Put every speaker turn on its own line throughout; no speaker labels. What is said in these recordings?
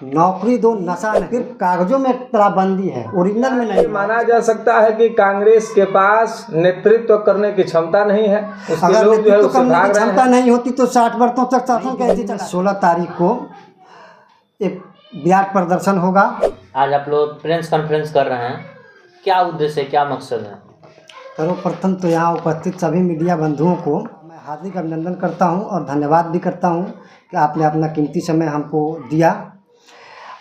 नौकरी दो नशा नहीं, सिर्फ कागजों में तालाबंदी है, ओरिजिनल में नहीं।
माना जा सकता है कि कांग्रेस के पास नेतृत्व करने की क्षमता नहीं है।
अगर
लोग जो है
नेतृत्व
उससे
करने
भाग
की
रहे
क्षमता
हैं।
नहीं होती तो 60 वर्षों तक शासन कैसे चला। 16 तारीख को एक विराट प्रदर्शन होगा।
आज आप लोग प्रेस कॉन्फ्रेंस कर रहे हैं, क्या उद्देश्य है, क्या मकसद है?
सर्वप्रथम तो यहाँ उपस्थित सभी मीडिया बंधुओं को मैं हार्दिक अभिनंदन करता हूँ और धन्यवाद भी करता हूँ कि आपने अपना कीमती समय हमको दिया।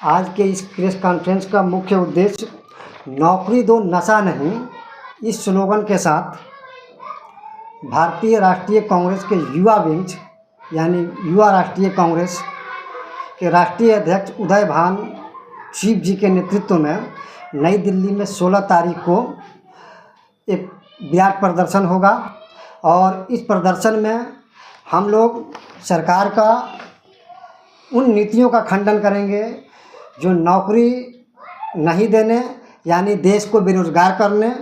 आज के इस प्रेस कॉन्फ्रेंस का मुख्य उद्देश्य नौकरी दो नशा नहीं, इस स्लोगन के साथ भारतीय राष्ट्रीय कांग्रेस के युवा विंग यानी युवा राष्ट्रीय कांग्रेस के राष्ट्रीय अध्यक्ष उदय भान शिव जी के नेतृत्व में नई दिल्ली में 16 तारीख को एक विराट प्रदर्शन होगा। और इस प्रदर्शन में हम लोग सरकार का उन नीतियों का खंडन करेंगे जो नौकरी नहीं देने यानी देश को बेरोजगार करने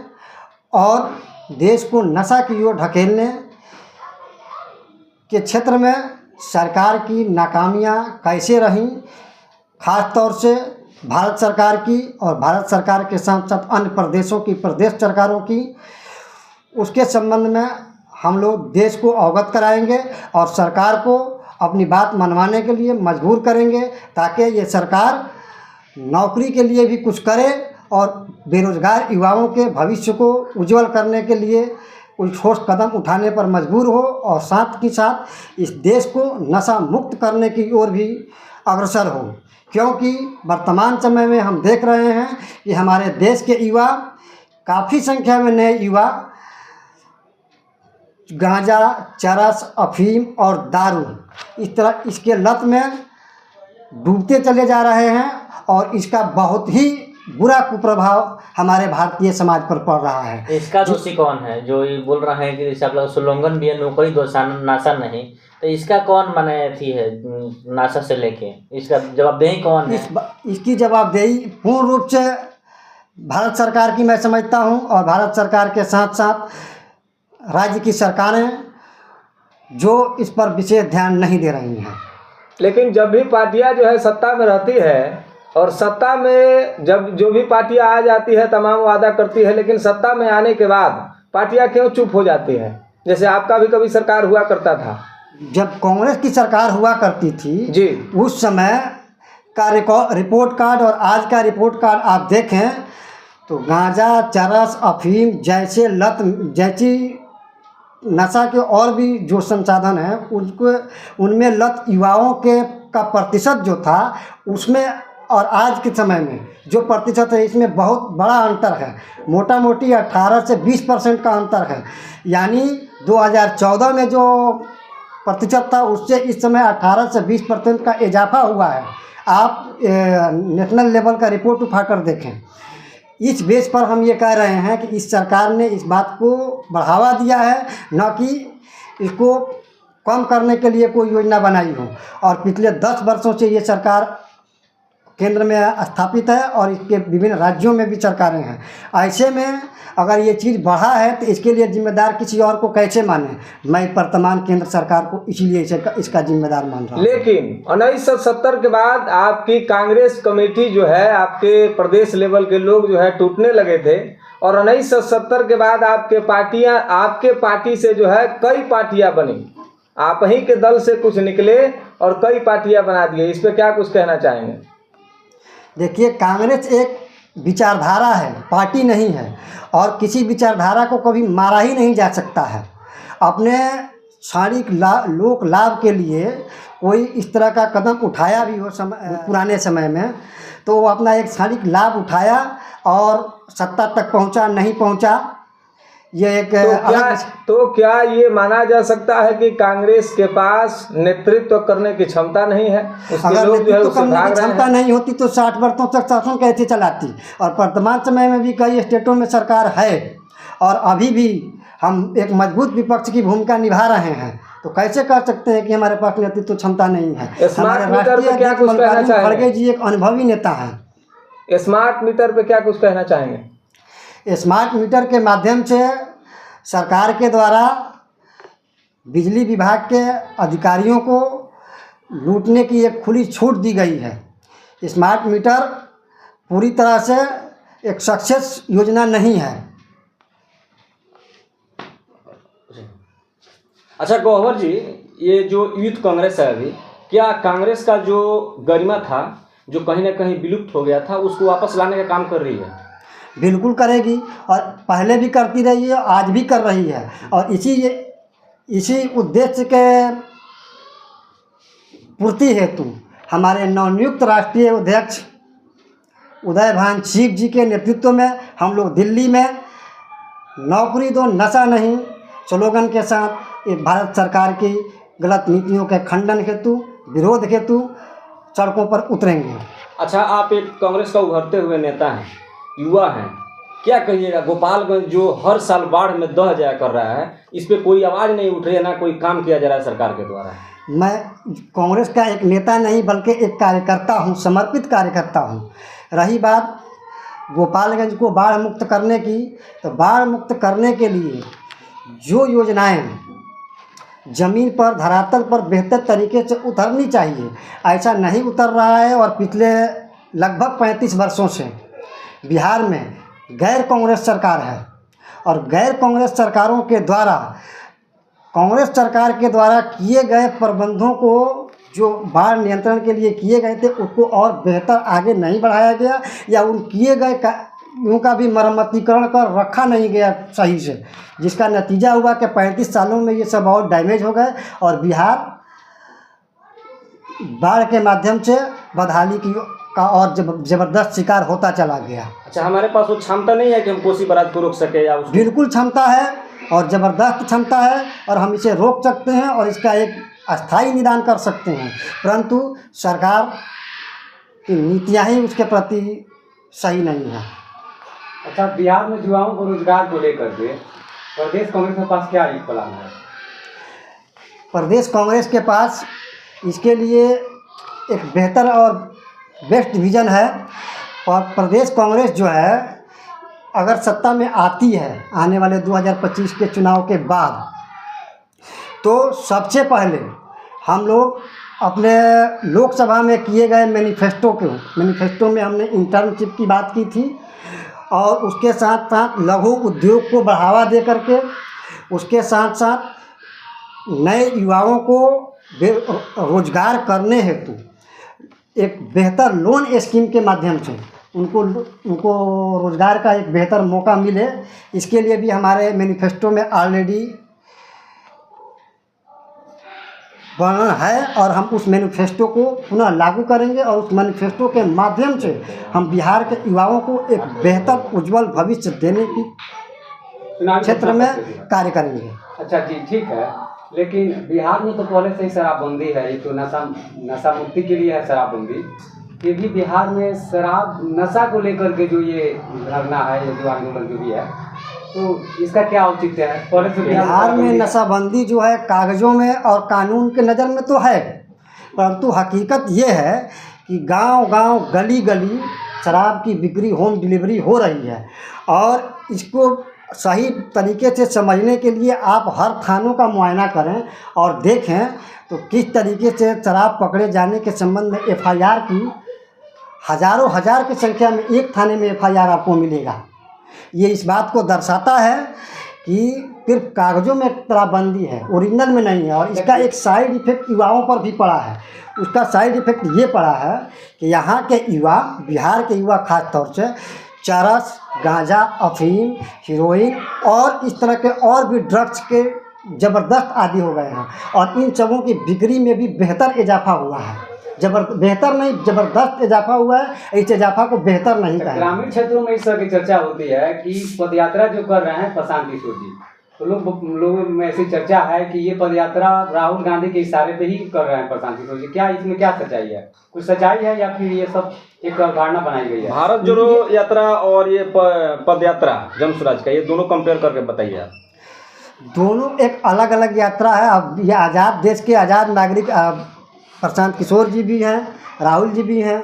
और देश को नशा की ओर ढकेलने के क्षेत्र में सरकार की नाकामियां कैसे रहीं, ख़ास तौर से भारत सरकार की और भारत सरकार के साथ साथ अन्य प्रदेशों की प्रदेश सरकारों की, उसके संबंध में हम लोग देश को अवगत कराएंगे और सरकार को अपनी बात मनवाने के लिए मजबूर करेंगे ताकि ये सरकार नौकरी के लिए भी कुछ करे और बेरोजगार युवाओं के भविष्य को उज्जवल करने के लिए कोई ठोस कदम उठाने पर मजबूर हो और साथ ही साथ इस देश को नशा मुक्त करने की ओर भी अग्रसर हो। क्योंकि वर्तमान समय में हम देख रहे हैं कि हमारे देश के युवा, काफ़ी संख्या में नए युवा गांजा, चरस, अफीम और दारू इस तरह इसके लत में डूबते चले जा रहे हैं और इसका बहुत ही बुरा कुप्रभाव हमारे भारतीय समाज पर पड़ रहा है।
इसका दोषी कौन है? जो ये बोल रहे हैं कि जैसे आप लोग स्लोगन भी है नौकरी दो नशा नहीं, तो इसका कौन माने थी है नशा से लेके, इसका जवाबदेही कौन है?
इसकी जवाबदेही पूर्ण रूप से भारत सरकार की मैं समझता हूं और भारत सरकार के साथ साथ राज्य की सरकारें जो इस पर विशेष ध्यान नहीं दे रही हैं।
लेकिन जब भी पार्टियां जो है सत्ता में रहती है और सत्ता में जब जो भी पार्टियां आ जाती है तमाम वादा करती है, लेकिन सत्ता में आने के बाद पार्टियां क्यों चुप हो जाती हैं? जैसे आपका भी कभी सरकार हुआ करता था।
जब कांग्रेस की सरकार हुआ करती थी
जी,
उस समय का रिपोर्ट कार्ड और आज का रिपोर्ट कार्ड आप देखें तो गांजा, चरस, अफीम जैसे लत जैसी नशा के और भी जो संसाधन हैं उनमें लत युवाओं के का प्रतिशत जो था उसमें और आज के समय में जो प्रतिशत है इसमें बहुत बड़ा अंतर है। मोटा मोटी 18 से 20% का अंतर है। यानी 2014 में जो प्रतिशत था उससे इस समय 18 से 20% का इजाफा हुआ है। आप नेशनल लेवल का रिपोर्ट उठाकर देखें। इस बेस पर हम ये कह रहे हैं कि इस सरकार ने इस बात को बढ़ावा दिया है, न कि इसको कम करने के लिए कोई योजना बनाई हो। और पिछले 10 वर्षों से ये सरकार केंद्र में स्थापित है और इसके विभिन्न राज्यों में भी सरकारें हैं। ऐसे में अगर ये चीज़ बढ़ा है तो इसके लिए जिम्मेदार किसी और को कैसे माने? मैं वर्तमान केंद्र सरकार को इसीलिए इसका जिम्मेदार मान रहा हूँ।
लेकिन 1970 के बाद आपकी कांग्रेस कमेटी जो है, आपके प्रदेश लेवल के लोग जो है टूटने लगे थे और 1970 के बाद आपके पार्टी से जो है कई पार्टियां बनी। आप ही के दल से कुछ निकले और कई पार्टियां बना दिए। इस पर क्या कुछ कहना चाहेंगे?
देखिए, कांग्रेस एक विचारधारा है, पार्टी नहीं है और किसी विचारधारा को कभी मारा ही नहीं जा सकता है। अपने क्षणिक लोक लाभ के लिए कोई इस तरह का कदम उठाया भी हो पुराने समय में तो वो अपना एक क्षणिक लाभ उठाया और सत्ता तक पहुंचा, नहीं पहुंचा। ये एक
तो क्या ये माना जा सकता है कि कांग्रेस के पास नेतृत्व करने की क्षमता नहीं है?
अगर नेतृत्व करने की क्षमता नहीं होती तो 60 वर्षों तक शासन कैसे चलाती? और वर्तमान समय में भी कई स्टेटों में सरकार है और अभी भी हम एक मजबूत विपक्ष की भूमिका निभा रहे हैं, तो कैसे कह सकते हैं कि हमारे पास नेतृत्व क्षमता नहीं है? हमारे राष्ट्रीय अध्यक्ष मल्लिकार्जुन खड़गे जी एक अनुभवी नेता हैं।
स्मार्ट मीटर पे क्या कुछ कहना चाहेंगे?
स्मार्ट मीटर के माध्यम से सरकार के द्वारा बिजली विभाग के अधिकारियों को लूटने की एक खुली छूट दी गई है। स्मार्ट मीटर पूरी तरह से एक सक्सेस योजना नहीं है।
अच्छा गौहर जी, ये जो यूथ कांग्रेस है अभी, क्या कांग्रेस का जो गरिमा था जो कहीं ना कहीं विलुप्त हो गया था उसको वापस लाने का काम कर रही है?
बिल्कुल करेगी, और पहले भी करती रही है, आज भी कर रही है। और इसी उद्देश्य के पूर्ति हेतु हमारे नवनियुक्त राष्ट्रीय अध्यक्ष उदय भान सिंह जी के नेतृत्व में हम लोग दिल्ली में नौकरी दो नशा नहीं स्लोगन के साथ एक भारत सरकार की गलत नीतियों के खंडन हेतु, विरोध हेतु सड़कों पर उतरेंगे।
अच्छा, आप एक कांग्रेस का उभरते हुए नेता हैं, युवा हैं, क्या कहिएगा? गोपालगंज जो हर साल बाढ़ में दह जाया कर रहा है, इस पर कोई आवाज़ नहीं उठ रही है, ना कोई काम किया जा रहा है सरकार के द्वारा।
मैं कांग्रेस का एक नेता नहीं बल्कि एक कार्यकर्ता हूं, समर्पित कार्यकर्ता हूं। रही बात गोपालगंज को बाढ़ मुक्त करने की, तो बाढ़ मुक्त करने के लिए जो योजनाएं ज़मीन पर, धरातल पर बेहतर तरीके से उतरनी चाहिए, ऐसा नहीं उतर रहा है। और पिछले लगभग 35 वर्षों से बिहार में गैर कांग्रेस सरकार है, और गैर कांग्रेस सरकारों के द्वारा, कांग्रेस सरकार के द्वारा किए गए प्रबंधों को जो बाढ़ नियंत्रण के लिए किए गए थे उसको और बेहतर आगे नहीं बढ़ाया गया, या उन किए गए उनका भी मरम्मतीकरण कर रखा नहीं गया सही से, जिसका नतीजा हुआ कि 35 सालों में ये सब और डैमेज हो गए और बिहार बाढ़ के माध्यम से बदहाली का और ज़बरदस्त शिकार होता चला गया।
अच्छा, हमारे पास वो क्षमता नहीं है कि हम कोसी बराज को रोक सके या उसको?
बिल्कुल क्षमता है, और ज़बरदस्त क्षमता है, और हम इसे रोक सकते हैं और इसका एक अस्थायी निदान कर सकते हैं, परंतु सरकार की नीतियाँ ही उसके प्रति सही नहीं है।
अच्छा, बिहार में युवाओं को रोजगार को लेकर के प्रदेश कांग्रेस के पास क्या एक प्लान है?
प्रदेश कांग्रेस के पास इसके लिए एक बेहतर और बेस्ट विजन है। और प्रदेश कांग्रेस जो है, अगर सत्ता में आती है आने वाले 2025 के चुनाव के बाद, तो सबसे पहले हम लोग अपने लोकसभा में किए गए मैनिफेस्टो में हमने इंटर्नशिप की बात की थी, और उसके साथ साथ लघु उद्योग को बढ़ावा दे करके, उसके साथ साथ नए युवाओं को रोजगार करने हेतु एक बेहतर लोन स्कीम के माध्यम से उनको रोजगार का एक बेहतर मौका मिले, इसके लिए भी हमारे मैनिफेस्टो में ऑलरेडी वर्णन है, और हम उस मैनिफेस्टो को पुनः लागू करेंगे, और उस मैनिफेस्टो के माध्यम से हम बिहार के युवाओं को एक बेहतर उज्जवल भविष्य देने की क्षेत्र में कार्य करेंगे।
अच्छा जी, ठीक है, लेकिन बिहार में तो पहले से ही शराबबंदी है, ये तो नशा मुक्ति के लिए है शराबबंदी। फिर भी बिहार में शराब नशा को लेकर के जो ये धरना है, ये जो आंदोलन जो भी है, तो इसका क्या औचित्य है? पहले से
बिहार में नशाबंदी जो है कागज़ों में और कानून के नज़र में तो है, परंतु हकीकत ये है कि गांव-गांव, गली-गली शराब की बिक्री, होम डिलीवरी हो रही है। और इसको सही तरीके से समझने के लिए आप हर थानों का मुआयना करें और देखें तो किस तरीके से शराब पकड़े जाने के संबंध में FIR की हज़ारों हज़ार की संख्या में एक थाने में FIR आपको मिलेगा। ये इस बात को दर्शाता है कि सिर्फ कागज़ों में शराबबंदी है, ओरिजिनल में नहीं है। और इसका एक साइड इफ़ेक्ट युवाओं पर भी पड़ा है। उसका साइड इफ़ेक्ट ये पड़ा है कि यहाँ के युवा, बिहार के युवा खास तौर से चरस, गांजा, अफीम, हीरोइन और इस तरह के और भी ड्रग्स के ज़बरदस्त आदी हो गए हैं, और इन सबों की बिक्री में भी बेहतर इजाफा हुआ है। बेहतर नहीं, ज़बरदस्त इजाफा हुआ है। इस इजाफा को बेहतर नहीं कहा।
ग्रामीण क्षेत्रों में इस तरह की चर्चा होती है कि पदयात्रा जो कर रहे हैं प्रशांत किशोर जी, तो लोगों में ऐसी चर्चा है कि ये पदयात्रा राहुल गांधी के इशारे पे ही कर रहे हैं प्रशांत किशोर जी। क्या इसमें क्या सच्चाई है? कुछ सच्चाई है या फिर ये सब एक अवधारणा बनाई गई है?
भारत जोड़ो यात्रा और ये पद यात्रा जन स्वराज का, ये दोनों कंपेयर करके बताइए आप।
दोनों एक अलग अलग यात्रा है। अब ये आज़ाद देश के आज़ाद नागरिक प्रशांत किशोर जी भी हैं, राहुल जी भी हैं,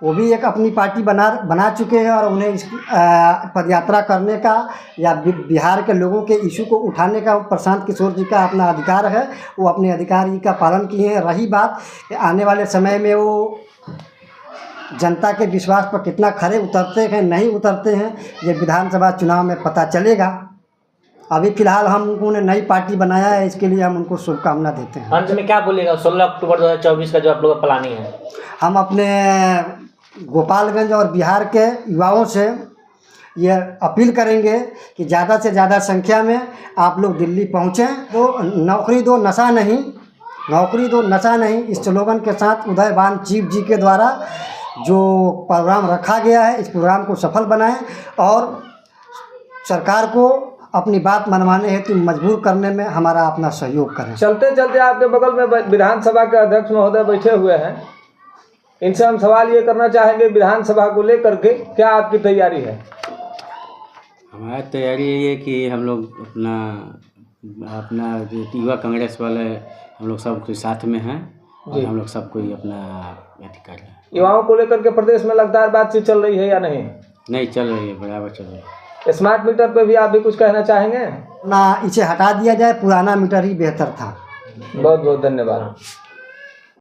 वो भी एक अपनी पार्टी बना चुके हैं, और उन्हें इस पदयात्रा करने का या बिहार के लोगों के इशू को उठाने का प्रशांत किशोर जी का अपना अधिकार है। वो अपने अधिकार का पालन किए हैं। रही बात कि आने वाले समय में वो जनता के विश्वास पर कितना खरे उतरते हैं नहीं उतरते हैं, ये विधानसभा चुनाव में पता चलेगा। अभी फिलहाल हम उनको ने नई पार्टी बनाया है, इसके लिए हम उनको शुभकामना देते हैं।
अंत में क्या बोलिएगा 16 अक्टूबर 2024 का जो आप लोग का प्लानिंग है?
हम अपने गोपालगंज और बिहार के युवाओं से ये अपील करेंगे कि ज़्यादा से ज़्यादा संख्या में आप लोग दिल्ली पहुँचें। तो नौकरी दो नशा नहीं, नौकरी दो नशा नहीं, इस स्लोगन के साथ उदयभान चीफ जी के द्वारा जो प्रोग्राम रखा गया है, इस प्रोग्राम को सफल बनाएं और सरकार को अपनी बात मनवाने हेतु मजबूर करने में हमारा अपना सहयोग करें।
चलते चलते आपके बगल में विधानसभा के अध्यक्ष महोदय बैठे हुए हैं, इनसे हम सवाल ये करना चाहेंगे विधानसभा को लेकर के क्या आपकी तैयारी है?
हमारी तैयारी ये है कि हम लोग अपना जो युवा कांग्रेस वाले हम लोग सब कोई साथ में हैं और हम लोग सब कोई अपना कर रहे हैं।
युवाओं को लेकर के प्रदेश में लगातार बातचीत चल रही है या नहीं?
नहीं चल रही है, बराबर चल रही है।
स्मार्ट मीटर पे भी आप भी कुछ कहना चाहेंगे?
ना, इसे हटा दिया जाए, पुराना मीटर ही बेहतर था।
बहुत बहुत धन्यवाद।